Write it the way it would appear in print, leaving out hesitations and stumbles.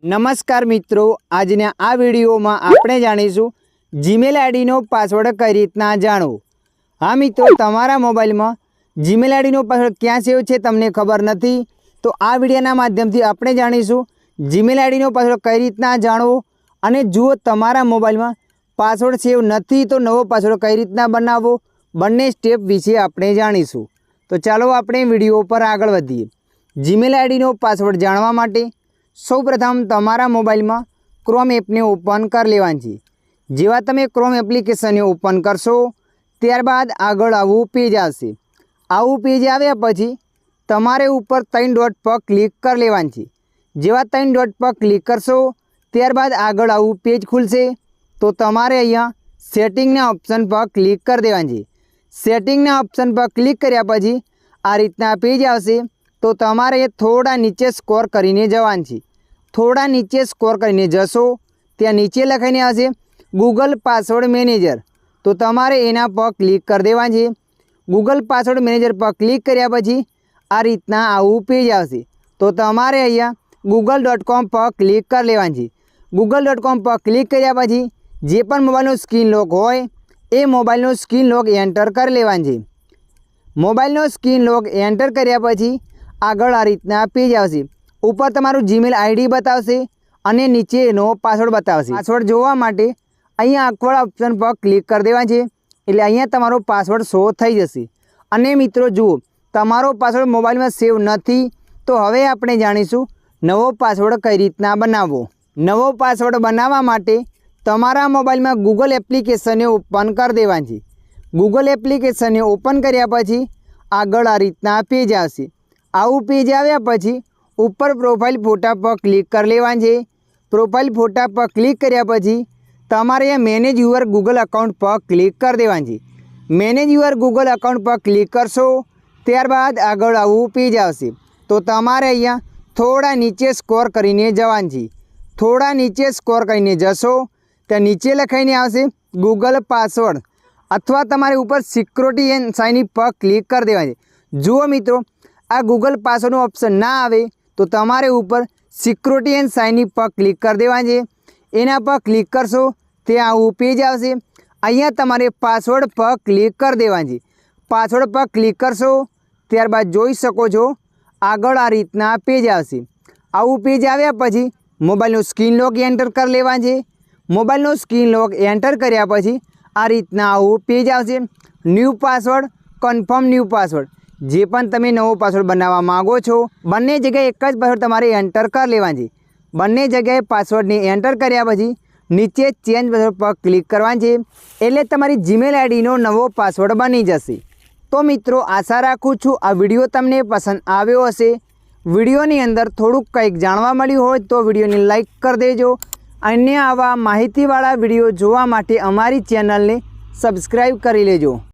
नमस्कार मित्रों, આજના આ વિડીયોમાં આપણે જાણીશું જીમેલ આઈડીનો પાસવર્ડ કઈ રીતના જાણવો। हाँ मित्रों, તમારા મોબાઈલમાં જીમેલ આઈડીનો પાસવર્ડ ક્યાં સેવ છે તમને ખબર નથી તો આ વિડીયોના માધ્યમથી આપણે જાણીશું જીમેલ આઈડીનો પાસવર્ડ કઈ રીતના જાણવો અને જો તમારા મોબાઈલમાં પાસવર્ડ સેવ નથી તો નવો પાસવર્ડ કઈ રીતના બનાવવો બંને સ્ટેપ વિશે આપણે જાણીશું। તો ચાલો આપણે વિડીયો પર આગળ વધીએ। જીમેલ આઈડીનો પાસવર્ડ જાણવા માટે સૌપ્રથમ તમારા મોબાઈલમાં ક્રોમ એપને ઓપન કરી લેવાની છે। જેવા તમે ક્રોમ એપ્લિકેશનને ઓપન કરશો ત્યારબાદ આગળ આવું પેજ આવશે। આવું પેજ આવ્યા પછી તમારે ઉપર 3 ડોટ પર ક્લિક કરી લેવાનું છે। જેવા 3 ડોટ પર ક્લિક કરશો ત્યારબાદ આગળ આવું પેજ ખુલશે તો તમારે અહીંયા સેટિંગના ઓપ્શન પર ક્લિક કરી દેવાનું છે। સેટિંગના ઓપ્શન पर क्लिक કર્યા પછી આ રીતના પેજ આવશે तो તમારે થોડા નીચે સ્ક્રોલ કરીને જવાનું છે। થોડા નીચે સ્ક્રોલ કરીને જશો ત્યાં નીચે લખાઈને આવશે ગૂગલ પાસવર્ડ મેનેજર तो તમારે એના પર ક્લિક કરી દેવાનું છે। ગૂગલ પાસવર્ડ મેનેજર પર ક્લિક કર્યા પછી આ રીતના આવું પેજ આવશે તો તમારે અહીંયા google.com પર ક્લિક કરી લેવાનું છે। google.com પર ક્લિક કર્યા પછી જે પણ મોબાઈલનો સ્ક્રીન લોક હોય એ મોબાઈલનો સ્ક્રીન લોક એન્ટર કરી લેવાનું છે। મોબાઈલનો સ્ક્રીન લોક એન્ટર કર્યા પછી આગળ આ રીતના પેજ આવશે। ઉપર તમારું જીમેલ આઈડી બતાવશે અને નીચે એનો પાસવર્ડ બતાવશે। પાસવર્ડ જોવા માટે અહીંયા આકવાળા ઓપ્શન પર ક્લિક કરી દેવાનું છે એટલે અહીંયા તમારો પાસવર્ડ શો થઈ જશે। અને મિત્રો જુઓ તમારો પાસવર્ડ મોબાઈલમાં સેવ નથી તો હવે આપણે જાણીશું નવો પાસવર્ડ કઈ રીતના બનાવવો। નવો પાસવર્ડ બનાવવા માટે તમારા મોબાઈલમાં ગૂગલ એપ્લિકેશનને ઓપન કરી દેવાનું છે। ગૂગલ એપ્લિકેશનને ઓપન કર્યા પછી આગળ આ રીતના પેજ આવશે। આવું પેજ આવ્યા પછી ઉપર પ્રોફાઇલ ફોટા પર ક્લિક કરી લેવાનું છે। પ્રોફાઇલ ફોટા પર ક્લિક કર્યા પછી તમારે મેનેજ યુઅર ગૂગલ અકાઉન્ટ પર ક્લિક કરી દેવાનું છે। મેનેજ યુઅર ગૂગલ અકાઉન્ટ પર ક્લિક કરશો ત્યારબાદ આગળ આવું પેજ આવશે તો તમારે અહીંયા થોડા નીચે સ્ક્રોલ કરીને જવાનું છે। થોડા નીચે સ્ક્રોલ કરીને જશો ત્યાં નીચે લખાઈને આવશે ગૂગલ પાસવર્ડ अथवा तमारे ऊपर सिक्योरिटी एंड साइन इन पर क्लिक कर देवा है। जुओ मित्रों आ गूगल पासवर्ड ऑप्शन ना आवे तो तमारे ऊपर सिक्योरिटी एंड साइन इन पर क्लिक कर देवा है। एना पर क्लिक करशो ते आवुं पेज आवशे। अहींया तमारे पासवर्ड पर क्लिक कर देवा है। पासवर्ड पर क्लिक करशो त्यारबाद जोई शको छो आगळ आ रीतना पेज आवशे। आवुं पेज आव्या पछी मोबाइलनो स्क्रीन लॉक एंटर कर लेवा है। मोबाइलनो स्क्रीन लॉक एंटर कर्या पछी आ रीतना आवुं पेज आवशे। New password confirm new password जे पण तमे नवो पासवर्ड बनाववा मांगो छो बंने जग्याए एक ज पासवर्ड तमारे एंटर कर लेवानो छे। बंने जग्याए पासवर्डने एंटर कर्या पछी नीचे चेन्ज पासवर्ड पर क्लिक करवानुं छे एटले तमारी जीमेल आईडीनो नवो पासवर्ड बनी जशे। तो मित्रों आशा राखुं छुं आ विडियो तमने पसंद आव्यो हशे। विडियोनी अंदर थोड़ुंक कंईक जाणवा मळ्युं होय तो विडियोने लाइक कर देजो। अन्य आवा माहितीवाळा विडियो जोवा माटे अमारी चेनलने सब्सक्राइब करी लेजो।